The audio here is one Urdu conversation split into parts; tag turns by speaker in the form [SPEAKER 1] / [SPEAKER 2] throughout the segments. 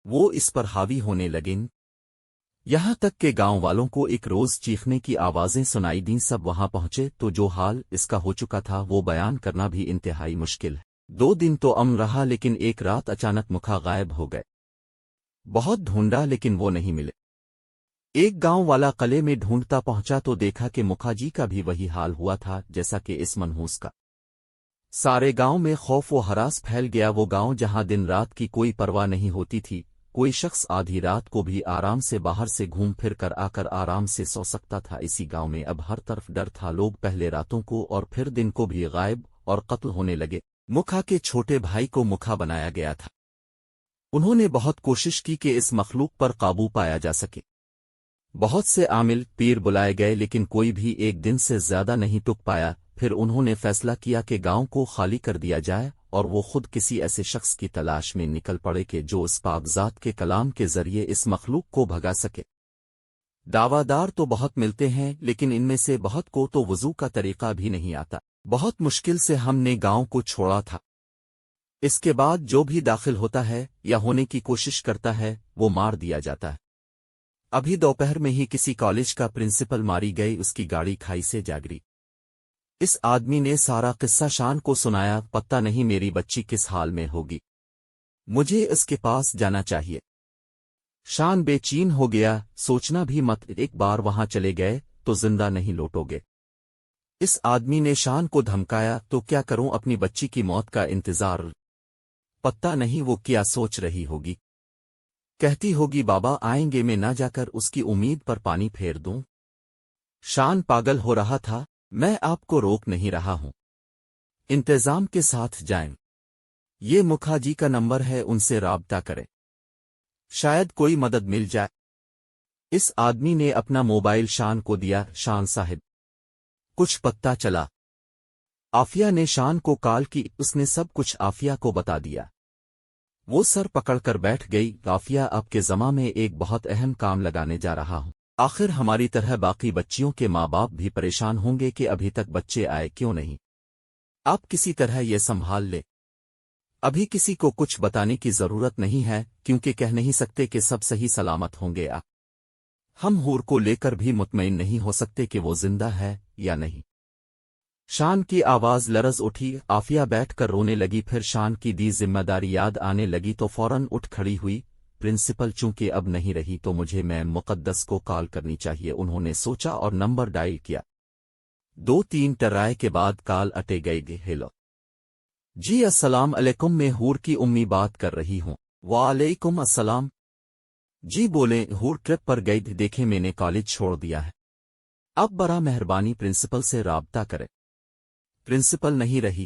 [SPEAKER 1] وہ اس پر حاوی ہونے لگیں، یہاں تک کہ گاؤں والوں کو ایک روز چیخنے کی آوازیں سنائی دیں۔ سب وہاں پہنچے تو جو حال اس کا ہو چکا تھا وہ بیان کرنا بھی انتہائی مشکل ہے۔ 2 دن تو امن رہا، لیکن ایک رات اچانک مکھا غائب ہو گئے۔ بہت ڈھونڈا لیکن وہ نہیں ملے۔ ایک گاؤں والا قلعے میں ڈھونڈتا پہنچا تو دیکھا کہ مکھا جی کا بھی وہی حال ہوا تھا جیسا کہ اس منحوس کا۔ سارے گاؤں میں خوف و ہراس پھیل گیا۔ وہ گاؤں جہاں دن رات کی کوئی پرواہ نہیں ہوتی تھی، کوئی شخص آدھی رات کو بھی آرام سے باہر سے گھوم پھر کر آرام سے سو سکتا تھا، اسی گاؤں میں اب ہر طرف ڈر تھا۔ لوگ پہلے راتوں کو اور پھر دن کو بھی غائب اور قتل ہونے لگے۔ مکھا کے چھوٹے بھائی کو مکھا بنایا گیا تھا۔ انہوں نے بہت کوشش کی کہ اس مخلوق پر قابو پایا جا سکے۔ بہت سے عامل پیر بلائے گئے لیکن کوئی بھی ایک دن سے زیادہ نہیں ٹک پایا۔ پھر انہوں نے فیصلہ کیا کہ گاؤں کو خالی کر دیا جائے اور وہ خود کسی ایسے شخص کی تلاش میں نکل پڑے کہ جو اس پاک ذات کے کلام کے ذریعے اس مخلوق کو بھگا سکے۔ دعویٰ دار تو بہت ملتے ہیں لیکن ان میں سے بہت کو تو وضو کا طریقہ بھی نہیں آتا۔ بہت مشکل سے ہم نے گاؤں کو چھوڑا تھا۔ اس کے بعد جو بھی داخل ہوتا ہے یا ہونے کی کوشش کرتا ہے وہ مار دیا جاتا ہے۔ ابھی دوپہر میں ہی کسی کالج کا پرنسپل ماری گئی، اس کی گاڑی کھائی سے جا گری۔ اس آدمی نے سارا قصہ شان کو سنایا۔ پتہ نہیں میری بچی کس حال میں ہوگی، مجھے اس کے پاس جانا چاہیے۔ شان بے چین ہو گیا، سوچنا بھی مت، ایک بار وہاں چلے گئے تو زندہ نہیں لوٹو گے۔ اس آدمی نے شان کو دھمکایا، تو کیا کروں، اپنی بچی کی موت کا انتظار۔ پتہ نہیں وہ کیا سوچ رہی ہوگی، کہتی ہوگی بابا آئیں گے، میں نہ جا کر اس کی امید پر پانی پھیر دوں۔ شان پاگل ہو رہا تھا، میں آپ کو روک نہیں رہا ہوں، انتظام کے ساتھ جائیں۔ یہ مکھا جی کا نمبر ہے، ان سے رابطہ کریں، شاید کوئی مدد مل جائے۔ اس آدمی نے اپنا موبائل شان کو دیا۔ شان صاحب کچھ پتہ چلا؟ عافیہ نے شان کو کال کی، اس نے سب کچھ عافیہ کو بتا دیا۔ وہ سر پکڑ کر بیٹھ گئی۔ عافیہ آپ کے ذمہ میں ایک بہت اہم کام لگانے جا رہا ہوں، آخر ہماری طرح باقی بچیوں کے ماں باپ بھی پریشان ہوں گے کہ ابھی تک بچے آئے کیوں نہیں۔ آپ کسی طرح یہ سنبھال لیں، ابھی کسی کو کچھ بتانے کی ضرورت نہیں ہے کیونکہ کہہ نہیں سکتے کہ سب صحیح سلامت ہوں گے۔ ہم حور کو لے کر بھی مطمئن نہیں ہو سکتے کہ وہ زندہ ہے یا نہیں۔ شان کی آواز لرز اٹھی، عافیہ بیٹھ کر رونے لگی۔ پھر شان کی دی ذمہ داری یاد آنے لگی تو فوراً اٹھ کھڑی ہوئی۔ پرنسپل چونکہ اب نہیں رہی تو مجھے میم مقدس کو کال کرنی چاہیے، انہوں نے سوچا اور نمبر ڈائل کیا۔ 2-3 ٹرائے کے بعد کال اٹے گئی۔ ہیلو جی السلام علیکم، میں حور کی امی بات کر رہی ہوں۔ وعلیکم السلام جی بولیں، حور ٹرپ پر گئی، دیکھیں میں نے کالج چھوڑ دیا ہے، اب برا مہربانی پرنسپل سے رابطہ کریں۔ پرنسپل نہیں رہی،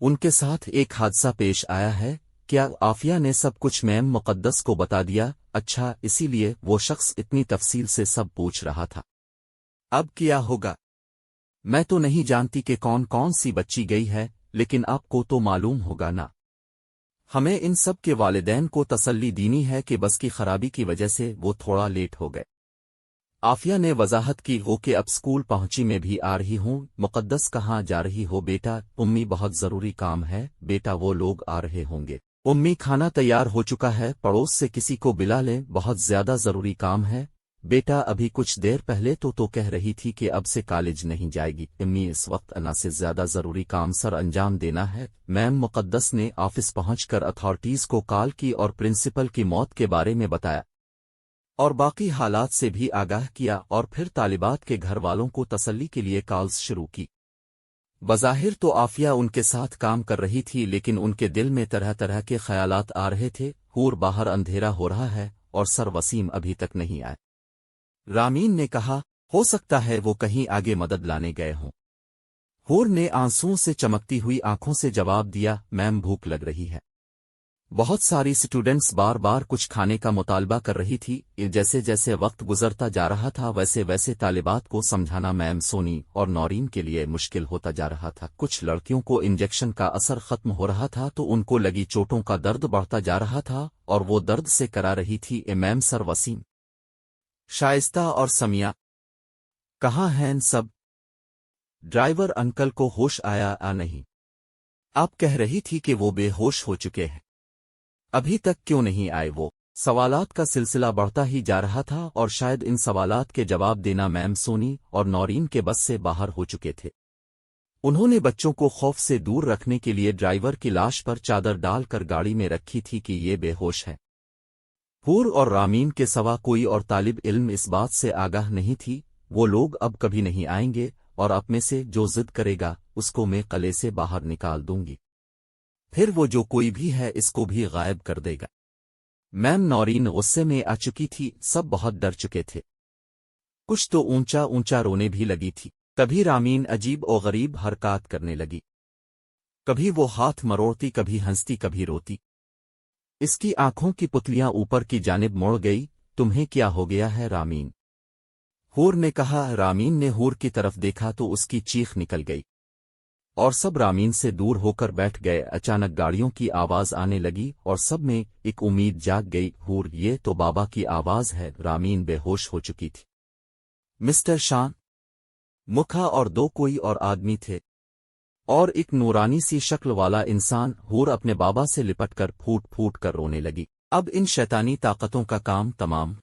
[SPEAKER 1] ان کے ساتھ ایک حادثہ پیش آیا ہے۔ کیا عافیہ نے سب کچھ میم مقدس کو بتا دیا؟ اچھا، اسی لیے وہ شخص اتنی تفصیل سے سب پوچھ رہا تھا۔ اب کیا ہوگا؟ میں تو نہیں جانتی کہ کون کون سی بچی گئی ہے، لیکن آپ کو تو معلوم ہوگا نا۔ ہمیں ان سب کے والدین کو تسلی دینی ہے کہ بس کی خرابی کی وجہ سے وہ تھوڑا لیٹ ہو گئے۔ عافیہ نے وضاحت کی، وہ کہ اب اسکول پہنچی، میں بھی آ رہی ہوں۔ مقدس کہاں جا رہی ہو بیٹا؟ امی بہت ضروری کام ہے بیٹا، وہ لوگ آ رہے ہوں گے۔ امی کھانا تیار ہو چکا ہے، پڑوس سے کسی کو بلا لیں، بہت زیادہ ضروری کام ہے بیٹا۔ ابھی کچھ دیر پہلے تو کہہ رہی تھی کہ اب سے کالج نہیں جائے گی۔ امی اس وقت انا سے زیادہ ضروری کام سر انجام دینا ہے۔ میم مقدس نے آفس پہنچ کر اتھارٹیز کو کال کی اور پرنسپل کی موت کے بارے میں بتایا اور باقی حالات سے بھی آگاہ کیا، اور پھر طالبات کے گھر والوں کو تسلی کے لیے کالز شروع کی۔ بظاہر تو عافیہ ان کے ساتھ کام کر رہی تھی لیکن ان کے دل میں طرح طرح کے خیالات آ رہے تھے۔ حور باہر اندھیرا ہو رہا ہے اور سر وسیم ابھی تک نہیں آئے۔ رامین نے کہا ہو سکتا ہے وہ کہیں آگے مدد لانے گئے ہوں۔ حور نے آنسوؤں سے چمکتی ہوئی آنکھوں سے جواب دیا، میم بھوک لگ رہی ہے۔ بہت ساری سٹوڈنٹس بار بار کچھ کھانے کا مطالبہ کر رہی تھی۔ جیسے جیسے وقت گزرتا جا رہا تھا ویسے ویسے طالبات کو سمجھانا میم سونی اور نورین کے لیے مشکل ہوتا جا رہا تھا۔ کچھ لڑکیوں کو انجیکشن کا اثر ختم ہو رہا تھا تو ان کو لگی چوٹوں کا درد بڑھتا جا رہا تھا اور وہ درد سے کرا رہی تھی۔ میم سر وسیم، شائستہ اور سمیہ کہاں ہیں سب؟ ڈرائیور انکل کو ہوش آیا نہیں؟ آپ کہہ رہی تھی کہ وہ بے ہوش ہو چکے ہیں۔ ابھی تک کیوں نہیں آئے وہ؟ سوالات کا سلسلہ بڑھتا ہی جا رہا تھا اور شاید ان سوالات کے جواب دینا میم سونی اور نورین کے بس سے باہر ہو چکے تھے۔ انہوں نے بچوں کو خوف سے دور رکھنے کے لیے ڈرائیور کی لاش پر چادر ڈال کر گاڑی میں رکھی تھی کہ یہ بے ہوش ہے۔ حور اور رامین کے سوا کوئی اور طالب علم اس بات سے آگاہ نہیں تھی۔ وہ لوگ اب کبھی نہیں آئیں گے اور اب میں سے جو ضد کرے گا اس کو میں قلعے سے باہر نکال دوں گی، پھر وہ جو کوئی بھی ہے اس کو بھی غائب کر دے گا۔ میم نورین غصے میں آ چکی تھی، سب بہت ڈر چکے تھے، کچھ تو اونچا اونچا رونے بھی لگی تھی۔ کبھی رامین عجیب و غریب حرکات کرنے لگی، کبھی وہ ہاتھ مروڑتی، کبھی ہنستی، کبھی روتی۔ اس کی آنکھوں کی پتلیاں اوپر کی جانب مڑ گئی۔ تمہیں کیا ہو گیا ہے رامین؟ حور نے کہا۔ رامین نے حور کی طرف دیکھا تو اس کی چیخ نکل گئی اور سب رامین سے دور ہو کر بیٹھ گئے۔ اچانک گاڑیوں کی آواز آنے لگی اور سب میں ایک امید جاگ گئی۔ حور، یہ تو بابا کی آواز ہے۔ رامین بے ہوش ہو چکی تھی۔ مسٹر شان مکھا اور دو کوئی اور آدمی تھے اور ایک نورانی سی شکل والا انسان۔ حور اپنے بابا سے لپٹ کر پھوٹ پھوٹ کر رونے لگی۔ اب ان شیطانی طاقتوں کا کام تمام۔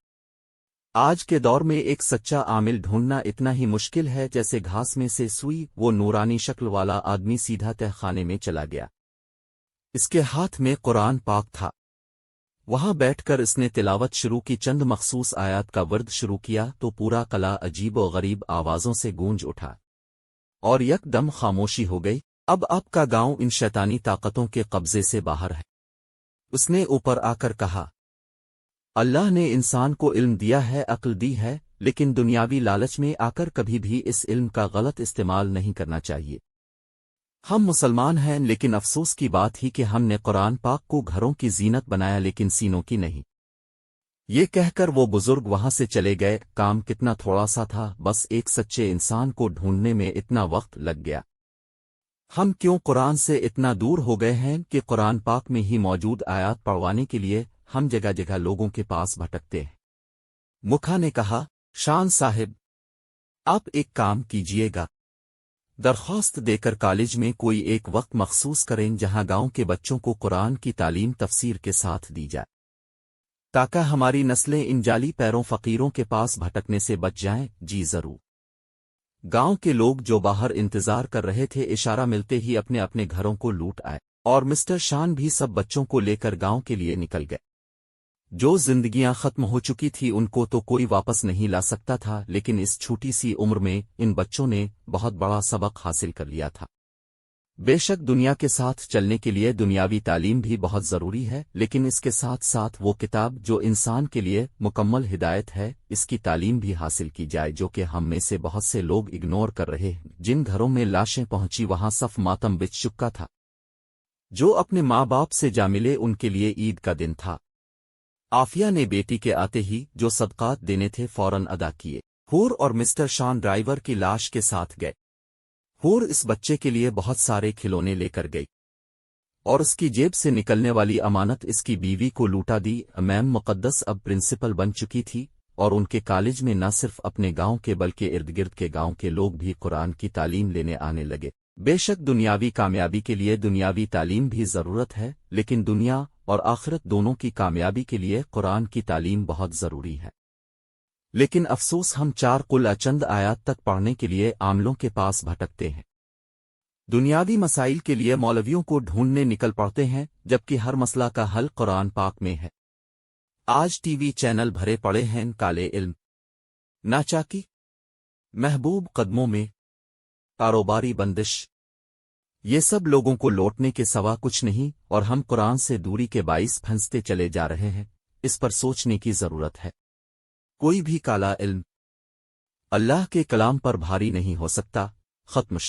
[SPEAKER 1] آج کے دور میں ایک سچا عامل ڈھونڈنا اتنا ہی مشکل ہے جیسے گھاس میں سے سوئی۔ وہ نورانی شکل والا آدمی سیدھا تہ خانے میں چلا گیا۔ اس کے ہاتھ میں قرآن پاک تھا۔ وہاں بیٹھ کر اس نے تلاوت شروع کی۔ چند مخصوص آیات کا ورد شروع کیا تو پورا قلعہ عجیب و غریب آوازوں سے گونج اٹھا اور یک دم خاموشی ہو گئی۔ اب آپ کا گاؤں ان شیطانی طاقتوں کے قبضے سے باہر ہے۔ اس نے اوپر آ کر کہا، اللہ نے انسان کو علم دیا ہے، عقل دی ہے، لیکن دنیاوی لالچ میں آ کر کبھی بھی اس علم کا غلط استعمال نہیں کرنا چاہیے۔ ہم مسلمان ہیں، لیکن افسوس کی بات ہی کہ ہم نے قرآن پاک کو گھروں کی زینت بنایا لیکن سینوں کی نہیں۔ یہ کہہ کر وہ بزرگ وہاں سے چلے گئے۔ کام کتنا تھوڑا سا تھا، بس ایک سچے انسان کو ڈھونڈنے میں اتنا وقت لگ گیا۔ ہم کیوں قرآن سے اتنا دور ہو گئے ہیں کہ قرآن پاک میں ہی موجود آیات پڑھوانے کے لیے ہم جگہ جگہ لوگوں کے پاس بھٹکتے ہیں۔ مکھا نے کہا، شان صاحب آپ ایک کام کیجئے گا، درخواست دے کر کالج میں کوئی ایک وقت مخصوص کریں جہاں گاؤں کے بچوں کو قرآن کی تعلیم تفسیر کے ساتھ دی جائے، تاکہ ہماری نسلیں ان جعلی پیروں فقیروں کے پاس بھٹکنے سے بچ جائیں۔ جی ضرور۔ گاؤں کے لوگ جو باہر انتظار کر رہے تھے اشارہ ملتے ہی اپنے اپنے گھروں کو لوٹ آئے اور مسٹر شان بھی سب بچوں کو لے کر گاؤں کے لیے نکل گئے۔ جو زندگیاں ختم ہو چکی تھی ان کو تو کوئی واپس نہیں لا سکتا تھا، لیکن اس چھوٹی سی عمر میں ان بچوں نے بہت بڑا سبق حاصل کر لیا تھا۔ بے شک دنیا کے ساتھ چلنے کے لیے دنیاوی تعلیم بھی بہت ضروری ہے، لیکن اس کے ساتھ ساتھ وہ کتاب جو انسان کے لیے مکمل ہدایت ہے، اس کی تعلیم بھی حاصل کی جائے، جو کہ ہم میں سے بہت سے لوگ اگنور کر رہے ہیں۔ جن گھروں میں لاشیں پہنچی وہاں صف ماتم بچ چکا تھا۔ جو اپنے ماں باپ سے جا ملے ان کے لیے عید کا دن تھا۔ عافیہ نے بیٹی کے آتے ہی جو صدقات دینے تھے فوراً ادا کیے۔ حور اور مسٹر شان ڈرائیور کی لاش کے ساتھ گئے۔ حور اس بچے کے لیے بہت سارے کھلونے لے کر گئی اور اس کی جیب سے نکلنے والی امانت اس کی بیوی کو لوٹا دی۔ میم مقدس اب پرنسپل بن چکی تھی اور ان کے کالج میں نہ صرف اپنے گاؤں کے بلکہ ارد گرد کے گاؤں کے لوگ بھی قرآن کی تعلیم لینے آنے لگے۔ بے شک دنیاوی کامیابی کے لیے دنیاوی تعلیم بھی ضرورت ہے، لیکن دنیا اور آخرت دونوں کی کامیابی کے لیے قرآن کی تعلیم بہت ضروری ہے۔ لیکن افسوس ہم چار قل چند آیات تک پڑھنے کے لیے عاملوں کے پاس بھٹکتے ہیں، دنیاوی مسائل کے لیے مولویوں کو ڈھونڈنے نکل پڑتے ہیں، جبکہ ہر مسئلہ کا حل قرآن پاک میں ہے۔ آج ٹی وی چینل بھرے پڑے ہیں کالے علم، ناچاکی، محبوب قدموں میں، کاروباری بندش، یہ سب لوگوں کو لوٹنے کے سوا کچھ نہیں، اور ہم قرآن سے دوری کے باعث پھنستے چلے جا رہے ہیں۔ اس پر سوچنے کی ضرورت ہے۔ کوئی بھی کالا علم اللہ کے کلام پر بھاری نہیں ہو سکتا۔ ختم۔